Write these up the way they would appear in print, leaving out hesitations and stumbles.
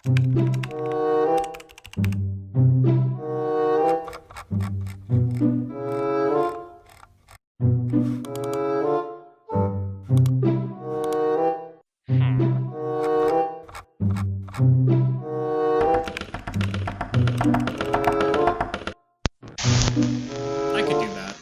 I could do that.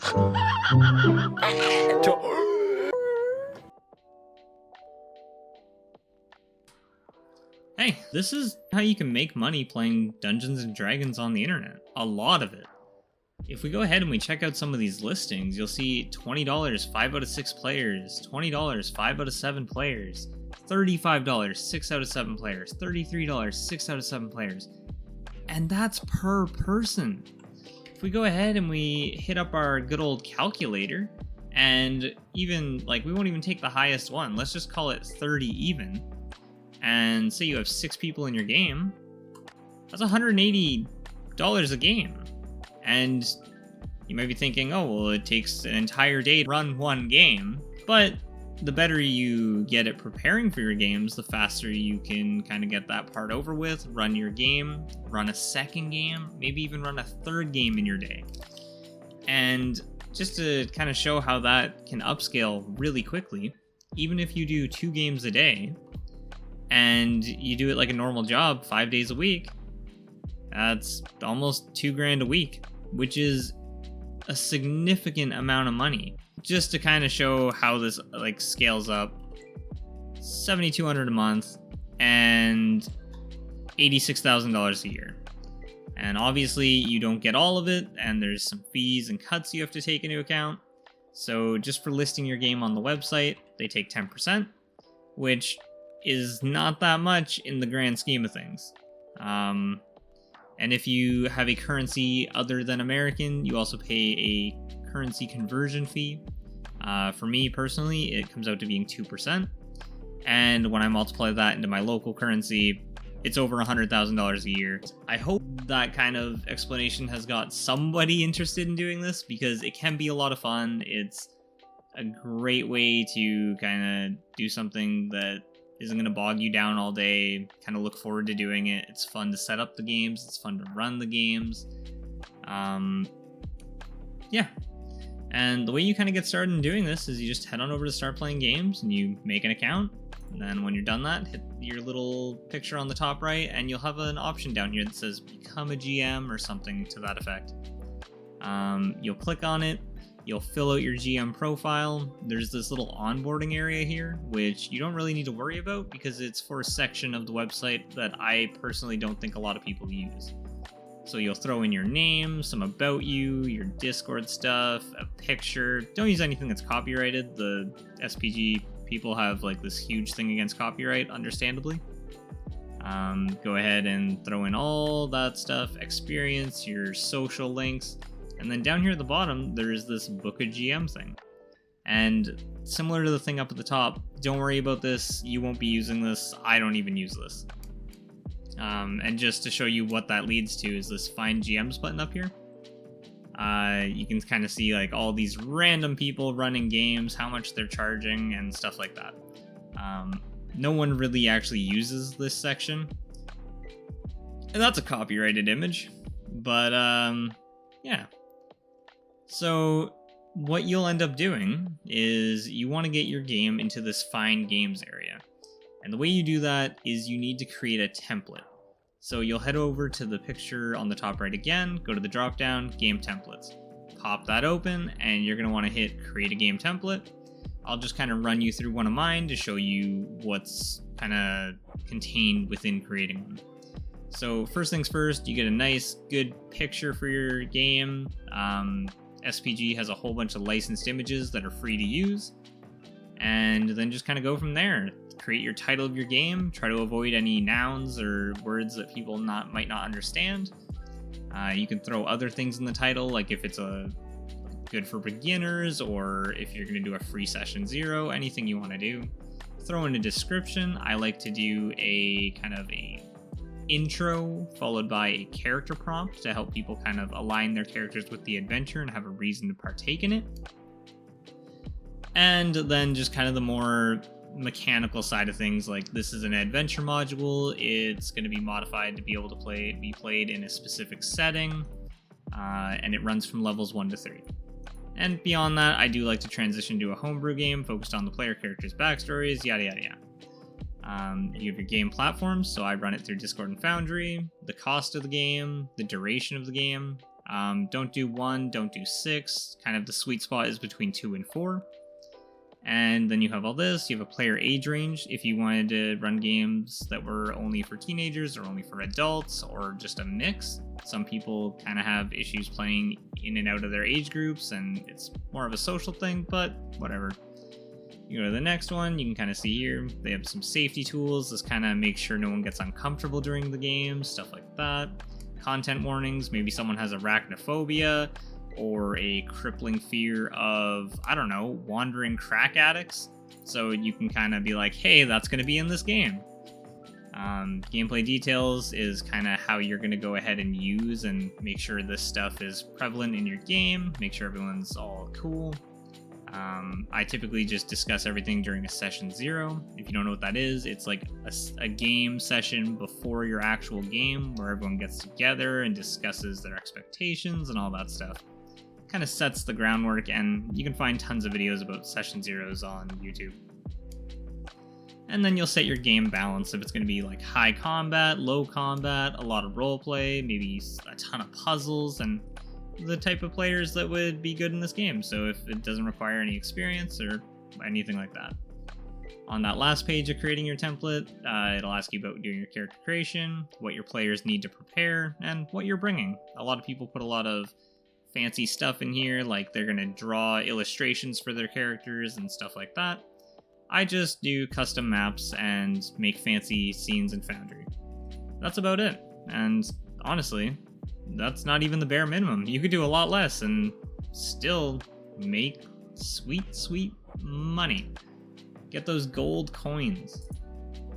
Hey, this is how you can make money playing Dungeons and Dragons on the internet. A lot of it. If we go ahead and we check out some of these listings, you'll see $20, 5 out of 6 players, $20, 5 out of 7 players, $35, 6 out of 7 players, $33, 6 out of 7 players. And that's per person. If we go ahead and we hit up our good old calculator, and even, like, we won't even take the highest one, let's just call it 30 even, and say you have 6 people in your game, that's $180 a game. And you might be thinking, oh, well, it takes an entire day to run one game. But the better you get at preparing for your games, the faster you can kind of get that part over with, run your game, run a second game, maybe even run a third game in your day. And just to kind of show how that can upscale really quickly, even if you do 2 games a day, and you do it like a normal job 5 days a week, that's almost $2,000 a week, which is a significant amount of money. Just to kind of show how this like scales up, $7,200 a month and $86,000 a year. And obviously you don't get all of it, and there's some fees and cuts you have to take into account. So just for listing your game on the website, they take 10%, which is not that much in the grand scheme of things. And if you have a currency other than American, you also pay a currency conversion fee. For me personally, it comes out to being 2%. And when I multiply that into my local currency, it's over $100,000 a year. I hope that kind of explanation has got somebody interested in doing this, because it can be a lot of fun. It's a great way to kind of do something that isn't going to bog you down all day, kind of look forward to doing it. It's fun to set up the games, it's fun to run the games. Yeah. And the way you kind of get started in doing this is you just head on over to Start Playing Games and you make an account. And then when you're done that, hit your little picture on the top right, and you'll have an option down here that says Become a GM or something to that effect. You'll click on it. You'll fill out your GM profile. There's this little onboarding area here, which you don't really need to worry about because it's for a section of the website that I personally don't think a lot of people use. So you'll throw in your name, some about you, your Discord stuff, a picture. Don't use anything that's copyrighted. The SPG people have like this huge thing against copyright, understandably. Go ahead and throw in all that stuff, experience, your social links. And then down here at the bottom, there's this Book a GM thing. And similar to the thing up at the top, don't worry about this. You won't be using this. I don't even use this. And just to show you what that leads to is this Find GMs button up here. You can kind of see like all these random people running games, how much they're charging, and stuff like that. No one really actually uses this section. And that's a copyrighted image. But, yeah. So what you'll end up doing is you want to get your game into this Find Games area. And the way you do that is you need to create a template. So you'll head over to the picture on the top right again, go to the drop down, Game Templates. Pop that open, and you're going to want to hit Create a Game Template. I'll just kind of run you through one of mine to show you what's kind of contained within creating one. So first things first, you get a nice, good picture for your game. SPG has a whole bunch of licensed images that are free to use. And then just kind of go from there. Create your title of your game. Try to avoid any nouns or words that people might not understand. You can throw other things in the title, like if it's a good for beginners, or if you're going to do a free session 0, anything you want to do. Throw in a description. I like to do a kind of a intro followed by a character prompt to help people kind of align their characters with the adventure and have a reason to partake in it. And then just kind of the more mechanical side of things, like this is an adventure module. It's going to be modified to be able to be played in a specific setting, and it runs from levels 1 to 3. And beyond that, I do like to transition to a homebrew game focused on the player characters' backstories, yada yada yada. You have your game platforms, so I run it through Discord and Foundry, the cost of the game, the duration of the game. Don't do 1, don't do 6, kind of the sweet spot is between 2 and 4. And then you have all this, you have a player age range if you wanted to run games that were only for teenagers or only for adults or just a mix. Some people kind of have issues playing in and out of their age groups and it's more of a social thing, but whatever. You go to the next one, you can kind of see here, they have some safety tools. This kind of makes sure no one gets uncomfortable during the game, stuff like that. Content warnings, maybe someone has arachnophobia or a crippling fear of, I don't know, wandering crack addicts. So you can kind of be like, hey, that's going to be in this game. Gameplay details is kind of how you're going to go ahead and use and make sure this stuff is prevalent in your game, make sure everyone's all cool. I typically just discuss everything during a session 0. If you don't know what that is, it's like a game session before your actual game where everyone gets together and discusses their expectations and all that stuff. Kind of sets the groundwork, and you can find tons of videos about session 0s on YouTube. And then you'll set your game balance if it's going to be like high combat, low combat, a lot of roleplay, maybe a ton of puzzles, and the type of players that would be good in this game. So if it doesn't require any experience or anything like that. On that last page of creating your template, it'll ask you about doing your character creation, what your players need to prepare, and what you're bringing. A lot of people put a lot of fancy stuff in here, like they're going to draw illustrations for their characters and stuff like that. I just do custom maps and make fancy scenes in Foundry. That's about it. And honestly, that's not even the bare minimum. You could do a lot less and still make sweet, sweet money. Get those gold coins.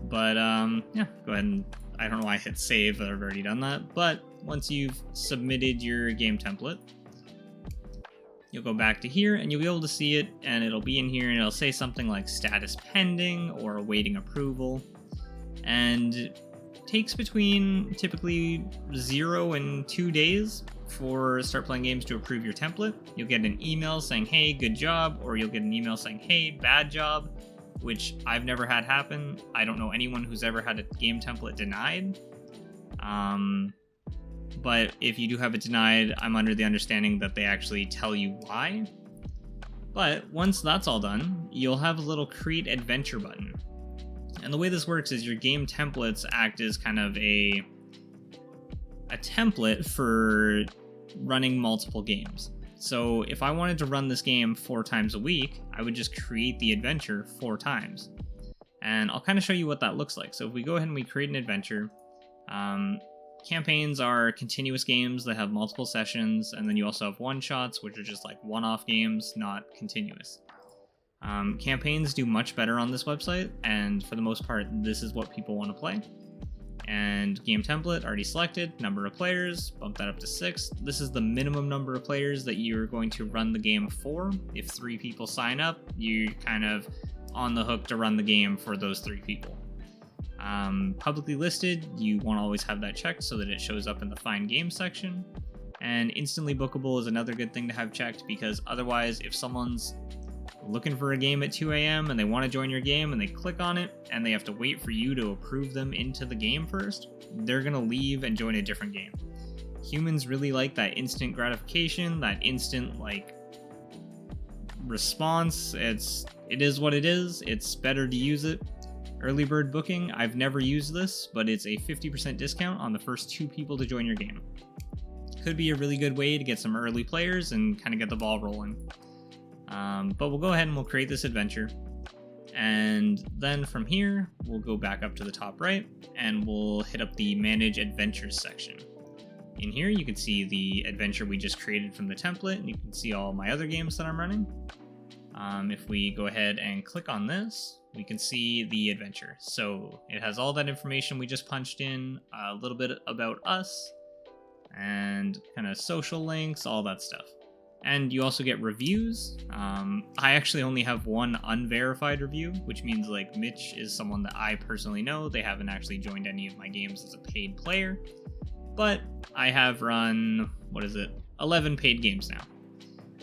But yeah, go ahead and, I don't know why I hit save, I've already done that. But once you've submitted your game template, you'll go back to here and you'll be able to see it, and it'll be in here and it'll say something like status pending or awaiting approval. And it takes between typically 0 and 2 days for Start Playing Games to approve your template. You'll get an email saying, hey, good job, or you'll get an email saying, hey, bad job, which I've never had happen. I don't know anyone who's ever had a game template denied. But if you do have it denied, I'm under the understanding that they actually tell you why. But once that's all done, you'll have a little create adventure button. And the way this works is your game templates act as kind of a template for running multiple games. So if I wanted to run this game 4 times a week, I would just create the adventure 4 times. And I'll kind of show you what that looks like. So if we go ahead and we create an adventure, campaigns are continuous games that have multiple sessions, and then you also have one-shots, which are just like one-off games, not continuous. Campaigns do much better on this website, and for the most part, this is what people want to play. And game template, already selected, number of players, bump that up to 6. This is the minimum number of players that you're going to run the game for. If 3 people sign up, you're kind of on the hook to run the game for those 3 people. Publicly listed, you want to always have that checked so that it shows up in the Find Games section. And instantly bookable is another good thing to have checked, because otherwise, if someone's looking for a game at 2 a.m. and they want to join your game and they click on it and they have to wait for you to approve them into the game first, they're going to leave and join a different game. Humans really like that instant gratification, that instant response. It is what it is. It's better to use it. Early bird booking, I've never used this, but it's a 50% discount on the first 2 people to join your game. Could be a really good way to get some early players and kind of get the ball rolling. But we'll go ahead and we'll create this adventure. And then from here, we'll go back up to the top right and we'll hit up the Manage Adventures section. In here, you can see the adventure we just created from the template, and you can see all my other games that I'm running. If we go ahead and click on this, we can see the adventure. So it has all that information we just punched in, a little bit about us, and kind of social links, all that stuff. And you also get reviews. I actually only have one unverified review, which means like Mitch is someone that I personally know. They haven't actually joined any of my games as a paid player, but I have run, 11 paid games now.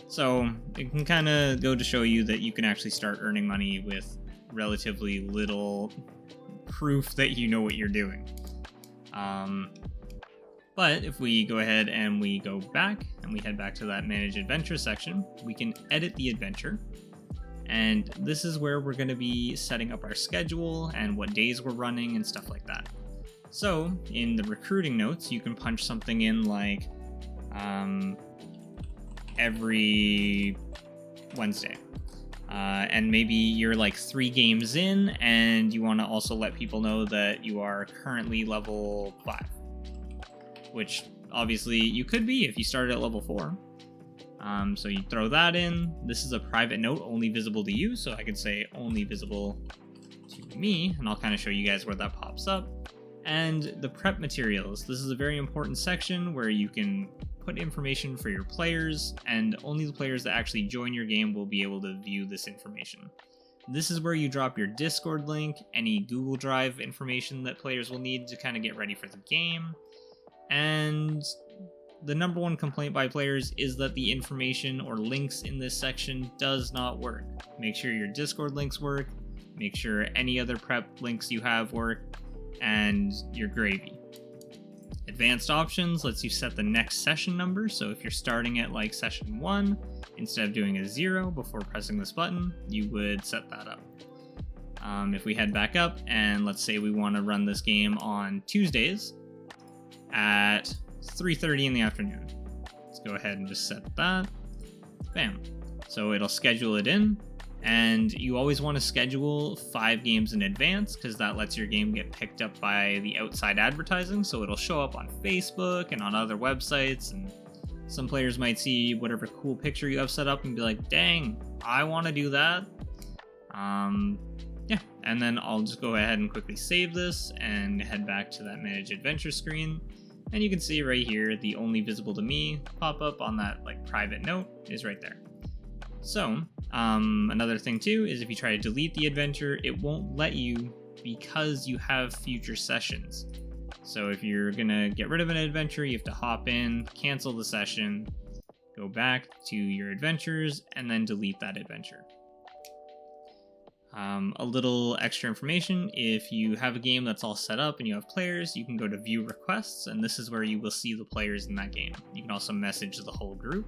So it can kind of go to show you that you can actually start earning money with relatively little proof that you know what you're doing. But if we go ahead and we go back and we head back to that Manage Adventure section, we can edit the adventure. And this is where we're going to be setting up our schedule and what days we're running and stuff like that. So in the recruiting notes, you can punch something in like every Wednesday. And maybe you're like 3 games in and you want to also let people know that you are currently level 5. Which obviously you could be if you started at level 4. So you throw that in. This is a private note only visible to you, so I could say only visible to me, and I'll kind of show you guys where that pops up. And the prep materials. This is a very important section where you can put information for your players, and only the players that actually join your game will be able to view this information. This is where you drop your Discord link, any Google Drive information that players will need to kind of get ready for the game. And the number one complaint by players is that the information or links in this section does not work. Make sure your Discord links work, make sure any other prep links you have work, and you're gravy. Advanced options lets you set the next session number, so if you're starting at like session 1, instead of doing a 0 before pressing this button, you would set that up. If we head back up and let's say we want to run this game on Tuesdays, at 3:30 in the afternoon. Let's go ahead and just set that. Bam. So it'll schedule it in, and you always want to schedule 5 games in advance because that lets your game get picked up by the outside advertising, so it'll show up on Facebook and on other websites, and some players might see whatever cool picture you have set up and be like, dang, I want to do that. Yeah, and then I'll just go ahead and quickly save this and head back to that Manage Adventure screen. And you can see right here, the only visible to me pop up on that like private note is right there. So another thing too is if you try to delete the adventure, it won't let you because you have future sessions. So if you're gonna get rid of an adventure, you have to hop in, cancel the session, go back to your adventures, and then delete that adventure. A little extra information, if you have a game that's all set up and you have players, you can go to view requests, and this is where you will see the players in that game. You can also message the whole group.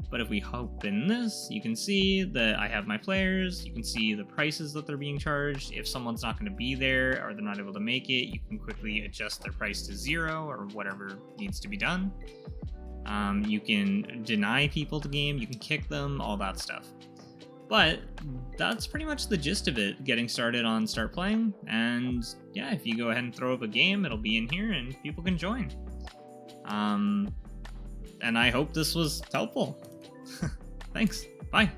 But if we open this, you can see that I have my players, you can see the prices that they're being charged. If someone's not going to be there or they're not able to make it, you can quickly adjust their price to 0 or whatever needs to be done. You can deny people the game, you can kick them, all that stuff. But that's pretty much the gist of it, getting started on Start Playing. And yeah, if you go ahead and throw up a game, it'll be in here and people can join. And I hope this was helpful. Thanks. Bye.